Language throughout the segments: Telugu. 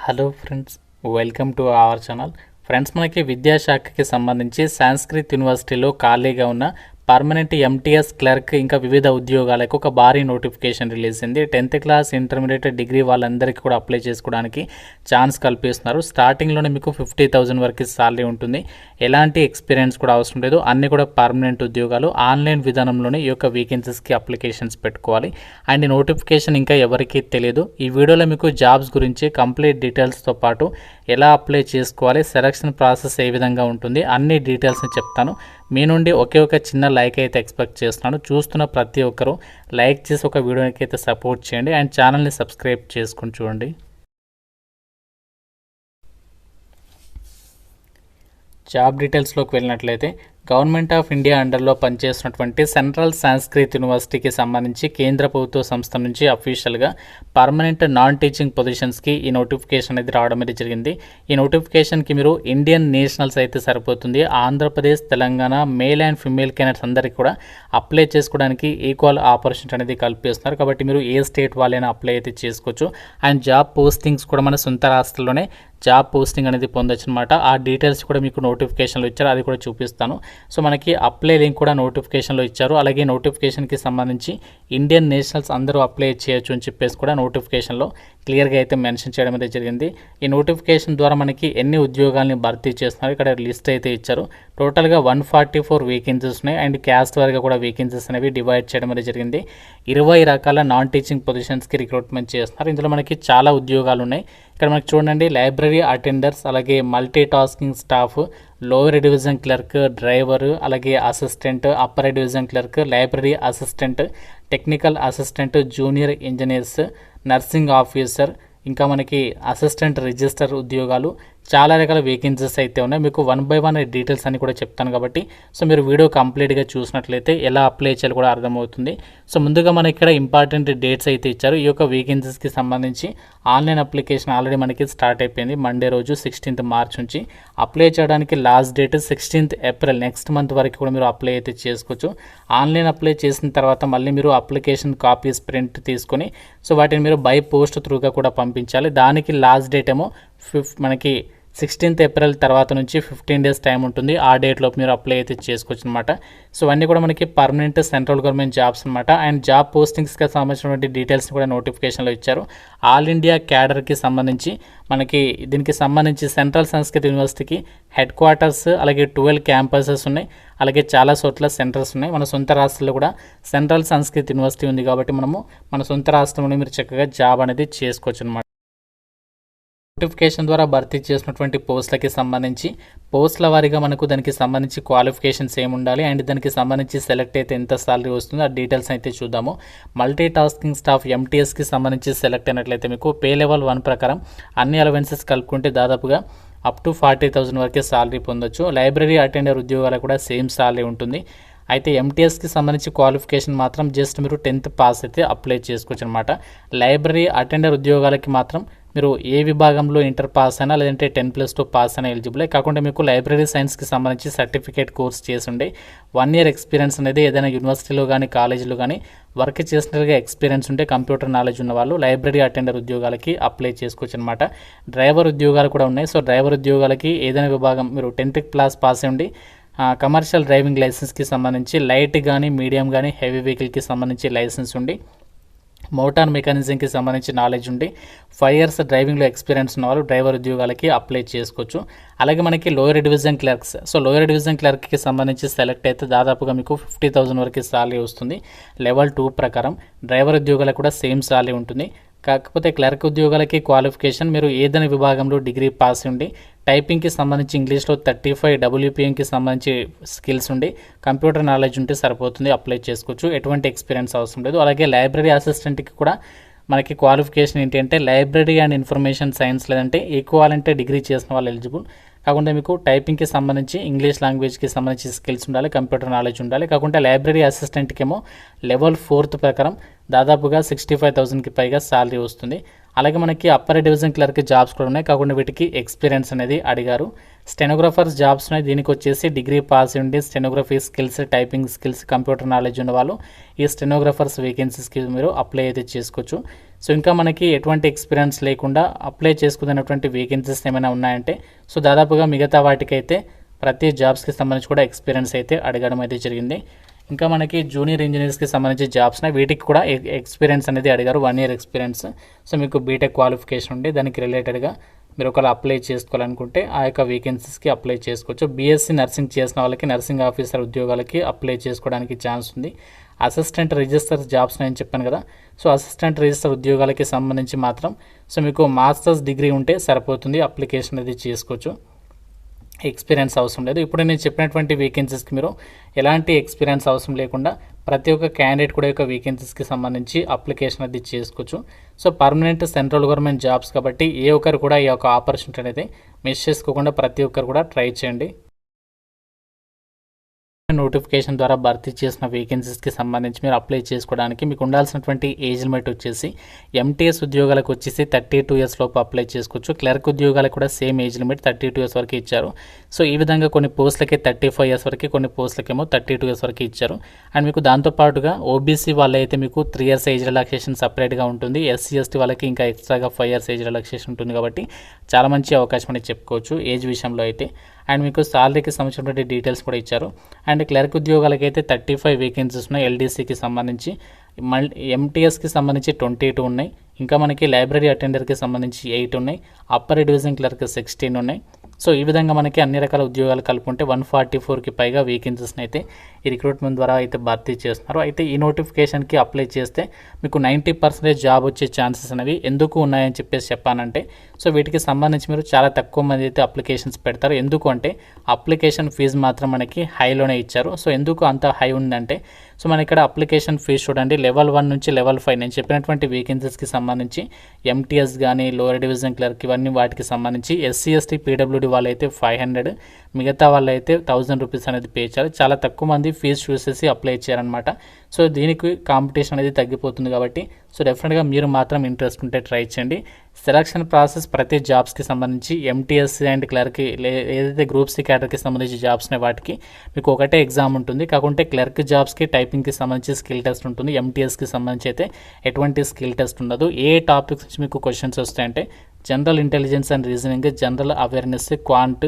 Hello friends, welcome to our channel. Friends, మనకి విద్యాశాఖకి సంబంధించి సంస్కృత్ యూనివర్సిటీలో ఖాళీగా ఉన్న పర్మనెంట్ ఎంటీఎస్ క్లర్క్ ఇంకా వివిధ ఉద్యోగాలకు ఒక భారీ నోటిఫికేషన్ రిలీజ్ అయింది. 10th క్లాస్, ఇంటర్మీడియట్, డిగ్రీ వాళ్ళందరికీ కూడా అప్లై చేసుకోవడానికి ఛాన్స్ కల్పిస్తున్నారు. స్టార్టింగ్లోనే మీకు 50,000 వరకు సాలరీ ఉంటుంది. ఎలాంటి ఎక్స్పీరియన్స్ కూడా అవసరం లేదు. అన్నీ కూడా పర్మనెంట్ ఉద్యోగాలు. ఆన్లైన్ విధానంలోనే ఈ యొక్క వేకెన్సీస్కి అప్లికేషన్స్ పెట్టుకోవాలి. అండ్ నోటిఫికేషన్ ఇంకా ఎవరికీ తెలియదు. ఈ వీడియోలో మీకు జాబ్స్ గురించి కంప్లీట్ డీటెయిల్స్తో పాటు ఎలా అప్లై చేసుకోవాలి, సెలక్షన్ ప్రాసెస్ ఏ విధంగా ఉంటుంది, అన్ని డీటెయిల్స్ని చెప్తాను. మీ నుండి ఒకే ఒక చిన్న లైక్ అయితే ఎక్స్పెక్ట్ చేస్తున్నాను. చూస్తున్న ప్రతి ఒక్కరూ లైక్ చేసి ఒక వీడియోకి అయితే సపోర్ట్ చేయండి అండ్ ఛానల్ని సబ్స్క్రైబ్ చేసుకుని చూడండి. జాబ్ డీటెయిల్స్లోకి వెళ్ళినట్లయితే గవర్నమెంట్ ఆఫ్ ఇండియా అండర్లో పనిచేస్తున్నటువంటి సెంట్రల్ సంస్కృత్ యూనివర్సిటీకి సంబంధించి కేంద్ర ప్రభుత్వ సంస్థ నుంచి అఫీషియల్గా పర్మనెంట్ నాన్ టీచింగ్ పొజిషన్స్కి ఈ నోటిఫికేషన్ అనేది రావడం అనేది జరిగింది. ఈ నోటిఫికేషన్కి మీరు ఇండియన్ నేషనల్స్ అయితే సరిపోతుంది. Andhra Pradesh, Telangana male and female candidates అందరికీ కూడా అప్లై చేసుకోవడానికి ఈక్వల్ ఆపర్చునిటీ అనేది కల్పిస్తున్నారు. కాబట్టి మీరు ఏ స్టేట్ వాళ్ళైనా అప్లై అయితే చేసుకోవచ్చు. అండ్ జాబ్ పోస్టింగ్స్ కూడా మన సొంత రాష్ట్రంలోనే జాబ్ పోస్టింగ్ అనేది పొందొచ్చు అనమాట. ఆ డీటెయిల్స్ కూడా మీకు నోటిఫికేషన్లో ఇచ్చారు, అది కూడా చూపిస్తాను. సో మనకి అప్లై లింక్ కూడా నోటిఫికేషన్లో ఇచ్చారు. అలాగే నోటిఫికేషన్కి సంబంధించి ఇండియన్ నేషనల్స్ అందరూ అప్లై చేయొచ్చు అని చెప్పేసి కూడా నోటిఫికేషన్లో క్లియర్గా అయితే మెన్షన్ చేయడం అయితే జరిగింది. ఈ నోటిఫికేషన్ ద్వారా మనకి ఎన్ని ఉద్యోగాలని భర్తీ చేస్తున్నారు ఇక్కడ లిస్ట్ అయితే ఇచ్చారు. టోటల్గా 144 వేకెన్సీస్ ఉన్నాయి. అండ్ క్యాస్ట్ వారిగా కూడా వేకెన్సీస్ అనేవి డివైడ్ చేయడం అనేది జరిగింది. 20 రకాల నాన్ టీచింగ్ పొజిషన్స్కి రిక్రూట్మెంట్ చేస్తున్నారు. ఇందులో మనకి చాలా ఉద్యోగాలు ఉన్నాయి. ఇక్కడ మనకి చూడండి, లైబ్రరీ అటెండర్స్, అలాగే multi tasking staff, lower division clerk, driver, అలాగే assistant, upper division clerk, library assistant, technical assistant, junior engineers, nursing officer, ఇంకా మనకి అసిస్టెంట్ రిజిస్టర్ ఉద్యోగాలు, చాలా రకాల వేకెన్సీస్ అయితే ఉన్నాయి. మీకు 1 by 1 డీటెయిల్స్ అన్ని కూడా చెప్తాను కాబట్టి సో మీరు వీడియో కంప్లీట్గా చూసినట్లయితే ఎలా అప్లై చేయాలి కూడా అర్థమవుతుంది. సో ముందుగా మనకి ఇక్కడ ఇంపార్టెంట్ డేట్స్ అయితే ఇచ్చారు. ఈ యొక్క వేకెన్సీస్కి సంబంధించి ఆన్లైన్ అప్లికేషన్ ఆల్రెడీ మనకి స్టార్ట్ అయిపోయింది. మండే రోజు 16th మార్చ్ నుంచి అప్లై చేయడానికి last date 16th April, next month వరకు కూడా మీరు అప్లై అయితే చేసుకోవచ్చు. ఆన్లైన్ అప్లై చేసిన తర్వాత మళ్ళీ మీరు అప్లికేషన్ కాపీస్ ప్రింట్ తీసుకొని సో వాటిని మీరు బై పోస్ట్ త్రూగా కూడా పంపించాలి. దానికి లాస్ట్ డేట్ ఏమో మనకి 16th ఏప్రిల్ తర్వాత నుంచి 15 days టైం ఉంటుంది. ఆ డేట్లోపు మీరు అప్లై అయితే చేసుకోవచ్చు అనమాట. సో అన్నీ కూడా మనకి పర్మనెంట్ సెంట్రల్ గవర్నమెంట్ జాబ్స్ అనమాట. అండ్ జాబ్ పోస్టింగ్స్కి సంబంధించినటువంటి డీటెయిల్స్ కూడా నోటిఫికేషన్లో ఇచ్చారు. ఆల్ ఇండియా క్యాడర్కి సంబంధించి మనకి దీనికి సంబంధించి సెంట్రల్ సంస్కృత్ యూనివర్సిటీకి హెడ్ క్వార్టర్స్, అలాగే 12 క్యాంపసెస్ ఉన్నాయి. అలాగే చాలా చోట్ల సెంటర్స్ ఉన్నాయి. మన సొంత రాష్ట్రంలో కూడా సెంట్రల్ సంస్కృత్ యూనివర్సిటీ ఉంది కాబట్టి మనము మన సొంత రాష్ట్రంలో మీరు చక్కగా జాబ్ అనేది చేసుకోవచ్చు అనమాట. నోటిఫికేషన్ ద్వారా భర్తీ చేసినటువంటి పోస్టులకి సంబంధించి పోస్టుల వారీగా మనకు దానికి సంబంధించి క్వాలిఫికేషన్స్ ఏమి ఉండాలి అండ్ దానికి సంబంధించి సెలెక్ట్ అయితే ఎంత సాలరీ వస్తుందో ఆ డీటెయిల్స్ అయితే చూద్దాము. మల్టీ టాస్కింగ్ స్టాఫ్ ఎంటీఎస్కి సంబంధించి సెలెక్ట్ అయినట్లయితే మీకు పే లెవెల్ 1 ప్రకారం అన్ని అలవెన్సెస్ కలుపుకుంటే దాదాపుగా అప్ టు 40,000 వరకే సాలరీ పొందొచ్చు. లైబ్రరీ అటెండర్ ఉద్యోగాలకు కూడా సేమ్ సాలరీ ఉంటుంది. అయితే ఎంటీఎస్కి సంబంధించి క్వాలిఫికేషన్ మాత్రం జస్ట్ మీరు 10th పాస్ అయితే అప్లై చేసుకోవచ్చు అనమాట. లైబ్రరీ అటెండర్ ఉద్యోగాలకి మాత్రం మీరు ఏ విభాగంలో ఇంటర్ పాస్ అయినా లేదంటే 10+2 పాస్ అయినా ఎలిజిబులే. కాకుండా మీకు లైబ్రరీ సైన్స్కి సంబంధించి సర్టిఫికేట్ కోర్స్ చేసి ఉండే 1 year ఎక్స్పీరియన్స్ అనేది ఏదైనా యూనివర్సిటీలో కానీ కాలేజీలో కానీ వర్క్ చేసినట్టుగా ఎక్స్పీరియన్స్ ఉంటే కంప్యూటర్ నాలెడ్జ్ ఉన్న వాళ్ళు లైబ్రరీ అటెండర్ ఉద్యోగాలకి అప్లై చేసుకోవచ్చు అనమాట. డ్రైవర్ ఉద్యోగాలు కూడా ఉన్నాయి. సో డ్రైవర్ ఉద్యోగాలకి ఏదైనా విభాగం మీరు 10th క్లాస్ పాస్ అయి ఉండి కమర్షియల్ డ్రైవింగ్ లైసెన్స్కి సంబంధించి లైట్ కానీ మీడియం కానీ హెవీ వెహికల్కి సంబంధించి లైసెన్స్ ఉండి మోటార్ మెకానిజంకి సంబంధించి నాలెడ్జ్ ఉండి 5 years డ్రైవింగ్లో ఎక్స్పీరియన్స్ ఉన్న వాళ్ళు డ్రైవర్ ఉద్యోగాలకి అప్లై చేసుకోవచ్చు. అలాగే మనకి lower division clerks, so lower division క్లర్క్కి సంబంధించి సెలెక్ట్ అయితే దాదాపుగా మీకు 50,000 వరకు సాలరీ వస్తుంది. లెవెల్ 2 ప్రకారం డ్రైవర్ ఉద్యోగాలకు కూడా సేమ్ సాలరీ ఉంటుంది. కాకపోతే క్లర్క్ ఉద్యోగాలకి క్వాలిఫికేషన్ మీరు ఏదైనా విభాగంలో డిగ్రీ పాస్ ఉండి టైపింగ్కి సంబంధించి ఇంగ్లీష్లో 35, WPMకి సంబంధించి స్కిల్స్ ఉండి కంప్యూటర్ నాలెడ్జ్ ఉంటే సరిపోతుంది, అప్లై చేసుకోవచ్చు. ఎటువంటి ఎక్స్పీరియన్స్ అవసరం లేదు. అలాగే లైబ్రరీ అసిస్టెంట్కి కూడా మనకి క్వాలిఫికేషన్ ఏంటి అంటే లైబ్రరీ అండ్ ఇన్ఫర్మేషన్ సైన్స్ లేదంటే ఈక్వాలంటే డిగ్రీ చేసిన వాళ్ళు ఎలిజిబుల్. కాకుండా మీకు టైపింగ్కి సంబంధించి ఇంగ్లీష్ లాంగ్వేజ్కి సంబంధించి స్కిల్స్ ఉండాలి, కంప్యూటర్ నాలెడ్జ్ ఉండాలి. కాకుండా లైబ్రరీ అసిస్టెంట్కి ఏమో లెవెల్ 4 ప్రకారం దాదాపుగా 65,000కి పైగా సాలరీ వస్తుంది. అలాగే మనకి అప్పర్ డివిజన్ క్లర్క్ జాబ్స్ కూడా ఉన్నాయి. కాకుండా వీటికి ఎక్స్పీరియన్స్ అనేది అడిగారు. స్టెనోగ్రాఫర్స్ జాబ్స్ ఉన్నాయి. దీనికి వచ్చేసి డిగ్రీ పాస్ ఉండి stenography skills, typing skills, computer knowledge ఉన్న వాళ్ళు ఈ స్టెనోగ్రాఫర్స్ వేకెన్సీస్కి మీరు అప్లై అయితే చేసుకోవచ్చు. సో ఇంకా మనకి ఎటువంటి ఎక్స్పీరియన్స్ లేకుండా అప్లై చేసుకున్నటువంటి వేకెన్సీస్ ఏమైనా ఉన్నాయంటే సో దాదాపుగా మిగతా వాటికైతే ప్రతి జాబ్స్కి సంబంధించి కూడా ఎక్స్పీరియన్స్ అయితే అడగడం అయితే జరిగింది. ఇంకా మనకి జూనియర్ ఇంజనీర్స్కి సంబంధించి జాబ్స్ని వీటికి కూడా ఎక్స్పీరియన్స్ అనేది అడిగారు, 1 year ఎక్స్పీరియన్స్. సో మీకు బీటెక్ క్వాలిఫికేషన్ ఉండి దానికి రిలేటెడ్గా మీరు ఒకవేళ అప్లై చేసుకోవాలనుకుంటే ఆ యొక్క వేకెన్సీస్కి అప్లై చేసుకోవచ్చు. బీఎస్సీ నర్సింగ్ చేసిన వాళ్ళకి నర్సింగ్ ఆఫీసర్ ఉద్యోగాలకి అప్లై చేసుకోవడానికి ఛాన్స్ ఉంది. అసిస్టెంట్ రిజిస్టర్ జాబ్స్ నేను చెప్పాను కదా, సో అసిస్టెంట్ రిజిస్టర్ ఉద్యోగాలకి సంబంధించి మాత్రం సో మీకు మాస్టర్స్ డిగ్రీ ఉంటే సరిపోతుంది, అప్లికేషన్ అనేది చేసుకోవచ్చు, ఎక్స్పీరియన్స్ అవసరం లేదు. ఇప్పుడు నేను చెప్పినటువంటి వేకెన్సీస్కి మీరు ఎలాంటి ఎక్స్పీరియన్స్ అవసరం లేకుండా ప్రతి ఒక్క క్యాండిడేట్ కూడా యొక్క వేకెన్సీస్కి సంబంధించి అప్లికేషన్ అది చేసుకోవచ్చు. So permanent central government jobs కాబట్టి ఏ ఒక్కరు కూడా ఈ యొక్క ఆపర్చునిటీ అనేది మిస్ చేసుకోకుండా ప్రతి ఒక్కరు కూడా ట్రై చేయండి. నోటిఫికేషన్ ద్వారా భర్తీ చేసిన వేకెన్సీస్కి సంబంధించి మీరు అప్లై చేసుకోవడానికి మీకు ఉండాల్సినటువంటి ఏజ్ లిమిట్ వచ్చేసి ఎంటీఎస్ ఉద్యోగాలకు వచ్చేసి 32 years లోపు అప్లై చేసుకోవచ్చు. క్లర్క్ ఉద్యోగాలకు కూడా సేమ్ ఏజ్ లిమిట్ 32 years వరకు ఇచ్చారు. సో ఈ విధంగా కొన్ని పోస్టులకి 35 years వరకు, కొన్ని పోస్టులకేమో 32 years వరకు ఇచ్చారు. అండ్ మీకు దాంతోపాటుగా ఓబీసీ వాళ్ళైతే మీకు 3 years ఏజ్ రిలాక్సేషన్ సపరేట్గా ఉంటుంది. ఎస్సీ ఎస్టీ వాళ్ళకి ఇంకా ఎక్స్ట్రాగా 5 years ఏజ్ రిలాక్సేషన్ ఉంటుంది. కాబట్టి చాలా మంచి అవకాశం అని చెప్పుకోవచ్చు ఏజ్ విషయంలో అయితే. అండ్ మీకు సాలరీకి సంబంధించినటువంటి డీటెయిల్స్ కూడా ఇచ్చారు. అండ్ క్లర్క్ ఉద్యోగాలకి అయితే 35 వేకెన్సీస్ ఉన్నాయి. ఎల్డీసీకి సంబంధించి ఎంటీఎస్కి సంబంధించి 22 ఉన్నాయి. ఇంకా మనకి లైబ్రరీ అటెండర్కి సంబంధించి 8 ఉన్నాయి. అప్పర్ డివిజన్ క్లర్క్ 16 ఉన్నాయి. సో ఈ విధంగా మనకి అన్ని రకాల ఉద్యోగాలు కలుపుకుంటే 144కి పైగా వేకెన్సీస్ని అయితే ఈ రిక్రూట్మెంట్ ద్వారా అయితే భర్తీ చేస్తున్నారు. అయితే ఈ నోటిఫికేషన్కి అప్లై చేస్తే మీకు 90% జాబ్ వచ్చే ఛాన్సెస్ అనేవి ఎందుకు ఉన్నాయని చెప్పేసి చెప్పానంటే సో వీటికి సంబంధించి మీరు చాలా తక్కువ మంది అయితే అప్లికేషన్స్ పెడతారు. ఎందుకు అంటే అప్లికేషన్ ఫీజు మాత్రం మనకి హైలోనే ఇచ్చారు. సో ఎందుకు అంత హై ఉందంటే సో మన ఇక్కడ అప్లికేషన్ ఫీజు చూడండి, level 1 నుంచి level 5 నేను చెప్పినటువంటి వేకెన్సీస్కి సంబంధించి ఎంటీఎస్ కానీ లోయర్ డివిజన్ క్లర్క్ ఇవన్నీ వాటికి సంబంధించి ఎస్సీ ఎస్టీ పీడబ్ల్యూడి వాళ్ళైతే 500, మిగతా వాళ్ళైతే 1000 రూపీస్ అనేది పే చేయాలి. చాలా తక్కువ మంది ఫీజు చూసేసి అప్లై చేయాలన్నమాట. సో దీనికి కాంపిటీషన్ అనేది తగ్గిపోతుంది కాబట్టి సో డెఫినెట్గా మీరు మాత్రం ఇంట్రెస్ట్ ఉంటే ట్రై చేయండి. సెలక్షన్ ప్రాసెస్ ప్రతి జాబ్స్కి సంబంధించి ఎంటీఎస్ అండ్ క్లర్క్ ఏదైతే గ్రూప్ సి క్యాటర్కి సంబంధించి జాబ్స్నే వాటికి మీకు ఒకటే ఎగ్జామ్ ఉంటుంది. కాకుంటే క్లర్క్ జాబ్స్కి టైపింగ్కి సంబంధించి స్కిల్ టెస్ట్ ఉంటుంది. ఎంటీఎస్కి సంబంధించి అయితే ఎటువంటి స్కిల్ టెస్ట్ ఉండదు. ఏ టాపిక్స్ నుంచి మీకు క్వశ్చన్స్ వస్తాయంటే general intelligence and reasoning, general awareness, quant,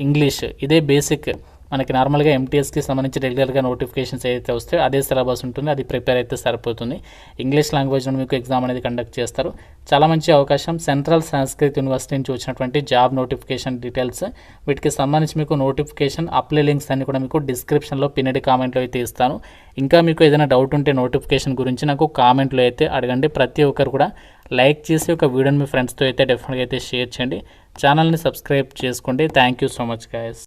English, ఇదే బేసిక్ మనకి నార్మల్గా ఎంటీఎస్కి సంబంధించి రెగ్యులర్గా నోటిఫికేషన్స్ ఏదైతే వస్తాయో అదే సిలబస్ ఉంటుంది, అది ప్రిపేర్ అయితే సరిపోతుంది. ఇంగ్లీష్ లాంగ్వేజ్లో మీకు ఎగ్జామ్ అనేది కండక్ట్ చేస్తారు. చాలా మంచి అవకాశం. సెంట్రల్ సంస్కృత్ యూనివర్సిటీ నుంచి వచ్చినటువంటి జాబ్ నోటిఫికేషన్ డీటెయిల్స్, వీటికి సంబంధించి మీకు నోటిఫికేషన్ అప్లై లింక్స్ అన్ని కూడా మీకు డిస్క్రిప్షన్లో పిన్నెడ్ కామెంట్లో అయితే ఇస్తాను. ఇంకా మీకు ఏదైనా డౌట్ ఉంటే నోటిఫికేషన్ గురించి నాకు కామెంట్లో అయితే అడగండి. ప్రతి ఒక్కరు కూడా లైక్ చేసి ఒక వీడియోని మీ ఫ్రెండ్స్తో అయితే డెఫినెట్గా అయితే షేర్ చేయండి. ఛానల్ని సబ్స్క్రైబ్ చేసుకోండి. Thank you so much guys.